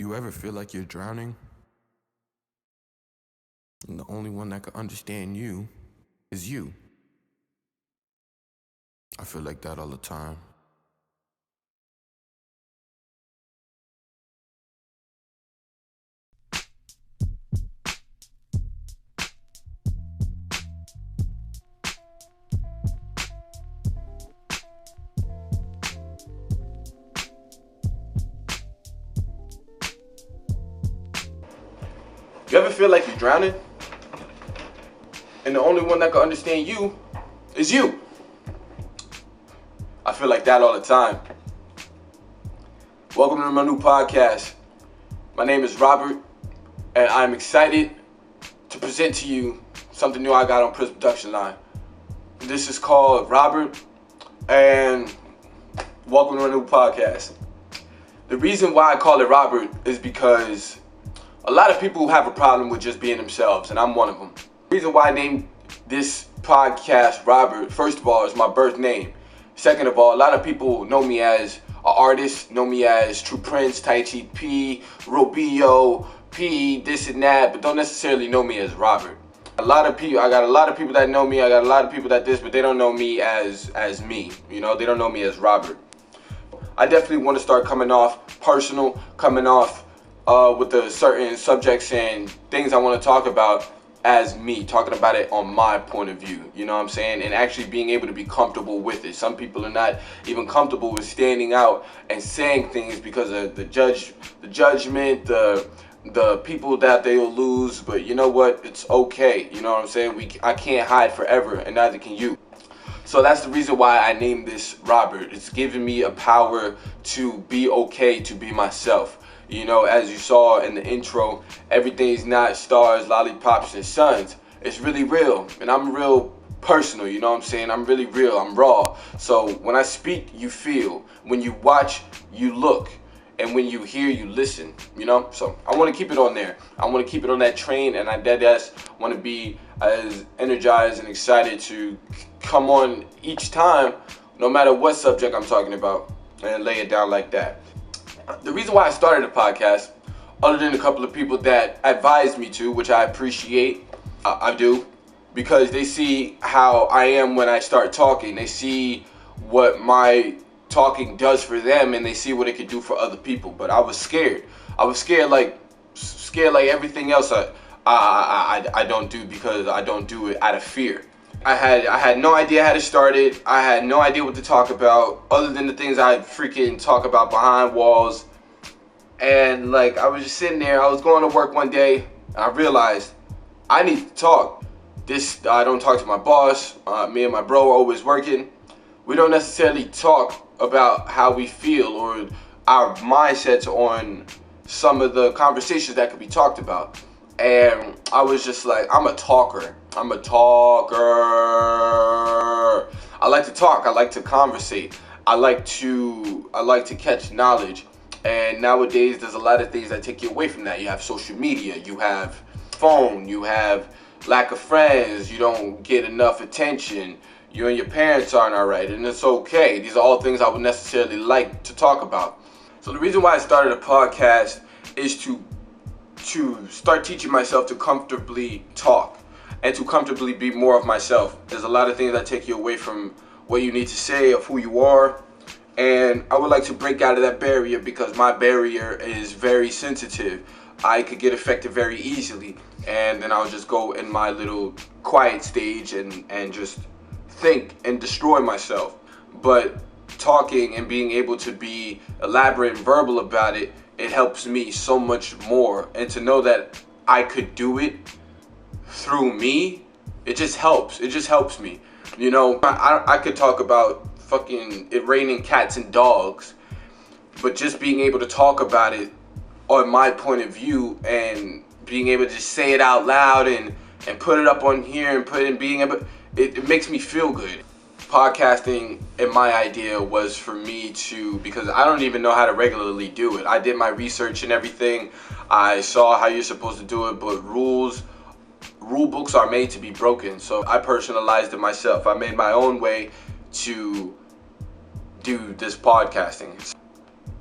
You ever feel like you're drowning? And the only one that can understand you is you. I feel like that all the time. You ever feel like you're drowning? And the only one that can understand you is you. I feel like that all the time. Welcome to my new podcast. My name is Robert, and I'm excited to present to you something new I got on PRNC Production line. This is called Robert, and welcome to my new podcast. The reason why I call it Robert is because a lot of people have a problem with just being themselves, and I'm one of them. The reason why I named this podcast Robert, first of all, is my birth name. Second of all, a lot of people know me as an artist, know me as t.prnc, T.P, Robio, P, this and that, but don't necessarily know me as Robert. I got a lot of people that know me, I got a lot of people that this, but they don't know me as me, you know, they don't know me as Robert. I definitely want to start coming off personal, coming off with the certain subjects and things I want to talk about as me, talking about it on my point of view, you know what I'm saying, and actually being able to be comfortable with it. Some people are not even comfortable with standing out and saying things because of the judgment, the people that they'll lose, but you know what, it's okay, you know what I'm saying, I can't hide forever, and neither can you. So that's the reason why I named this Robert. It's giving me a power to be okay, to be myself. You know, as you saw in the intro, everything's not stars, lollipops, and suns. It's really real, and I'm real personal, you know what I'm saying? I'm really real, I'm raw. So when I speak, you feel. When you watch, you look. And when you hear, you listen, you know? So I want to keep it on there. I want to keep it on that train, and I want to be as energized and excited to come on each time, no matter what subject I'm talking about, and lay it down like that. The reason why I started a podcast, other than a couple of people that advised me to, which I appreciate, I do, because they see how I am when I start talking. They see what my talking does for them, and they see what it could do for other people. But I was scared. I was scared like everything else I don't do, because I don't do it out of fear. I had no idea how to start it. I had no idea what to talk about, other than the things I freaking talk about behind walls. And like, I was just sitting there, I was going to work one day, and I realized I need to talk. I don't talk to my boss. Me and my bro are always working. We don't necessarily talk about how we feel or our mindsets on some of the conversations that could be talked about. And I was just like, I'm a talker. I like to talk. I like to conversate. I like to catch knowledge. And nowadays, there's a lot of things that take you away from that. You have social media. You have phone. You have lack of friends. You don't get enough attention. You and your parents aren't all right, and it's okay. These are all things I would necessarily like to talk about. So the reason why I started a podcast is to start teaching myself to comfortably talk and to comfortably be more of myself. There's a lot of things that take you away from what you need to say, of who you are, and I would like to break out of that barrier, because my barrier is very sensitive. I could get affected very easily, and then I'll just go in my little quiet stage and just think and destroy myself. But talking and being able to be elaborate and verbal about it, it helps me so much more. And to know that I could do it through me, it just helps. It just helps me. You know, I could talk about fucking it raining cats and dogs, but just being able to talk about it on my point of view, and being able to just say it out loud and put it up on here and being able, it makes me feel good. Podcasting, in my idea, was for me to, because I don't even know how to regularly do it. I did my research and everything. I saw how you're supposed to do it, but rule books are made to be broken. So I personalized it myself. I made my own way to do this podcasting.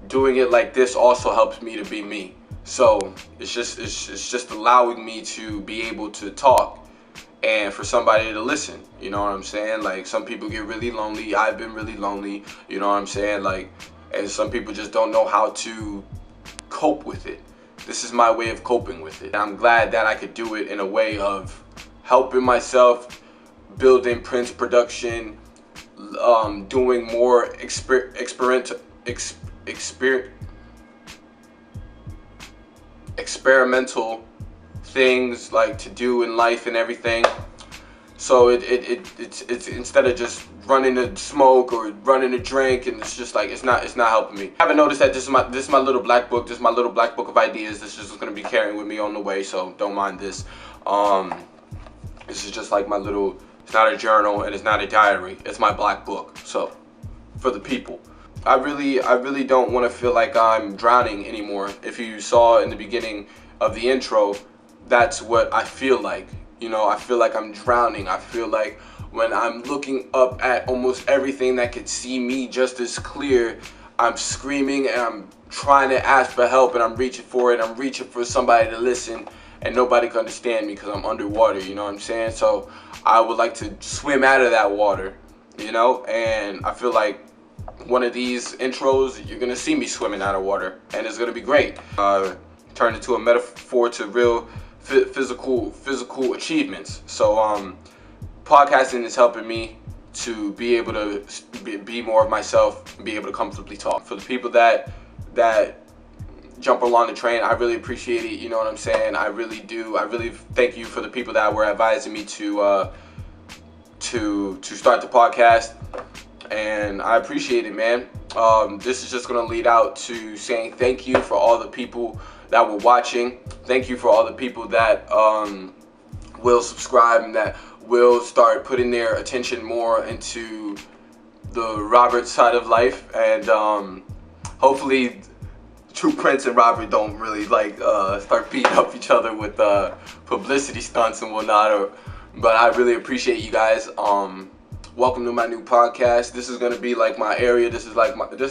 Doing it like this also helps me to be me. So it's just allowing me to be able to talk and for somebody to listen. You know what I'm saying? Like, some people get really lonely. I've been really lonely. You know what I'm saying? Like, and some people just don't know how to cope with it. This is my way of coping with it. I'm glad that I could do it in a way of helping myself, building Prince production, doing more experimental things like to do in life and everything. So it's instead of just running to smoke or running to drink, and it's just like it's not helping me. I haven't noticed that this is my little black book. This is my little black book of ideas. This is just gonna be carrying with me on the way, so don't mind this. This is just like my little. It's not a journal and it's not a diary. It's my black book. So for the people. I really don't want to feel like I'm drowning anymore. If you saw in the beginning of the intro, that's what I feel like. You know, I feel like I'm drowning. I feel like when I'm looking up at almost everything that could see me just as clear, I'm screaming and I'm trying to ask for help and I'm reaching for it. I'm reaching for somebody to listen, and nobody can understand me because I'm underwater, you know what I'm saying? So I would like to swim out of that water, you know? And I feel like one of these intros, you're gonna see me swimming out of water, and it's gonna be great. Turned into a metaphor to real physical achievements. So podcasting is helping me to be able to be more of myself and be able to comfortably talk. For the people that jump along the train, I really appreciate it, you know what I'm saying? I really do. I really thank you for the people that were advising me to start the podcast. And I appreciate it, man. This is just gonna lead out to saying thank you for all the people that were watching. Thank you for all the people that will subscribe and that will start putting their attention more into the Robert side of life. And hopefully True Prince and Robert don't really like start beating up each other with publicity stunts and whatnot. But I really appreciate you guys. Welcome to my new podcast. This is gonna be like my area. This is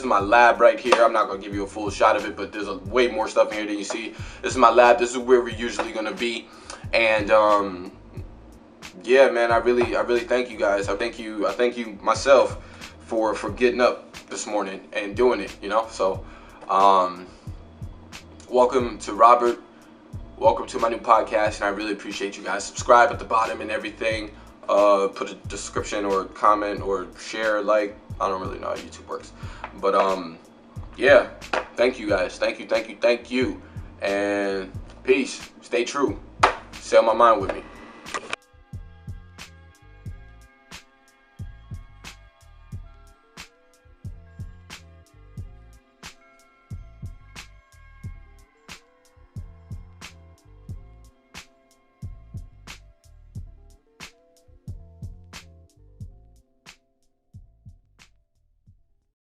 my lab right here. I'm not gonna give you a full shot of it, but there's way more stuff in here than you see. This is my lab. This is where we're usually gonna be. And yeah, man, I really thank you guys. I thank you myself for getting up this morning and doing it. You know, so welcome to Robert. Welcome to my new podcast, and I really appreciate you guys. Subscribe at the bottom and everything. Put a description or comment or share, like, I don't really know how YouTube works, but yeah, thank you guys, thank you, and peace. Stay true. Sail my mind with me.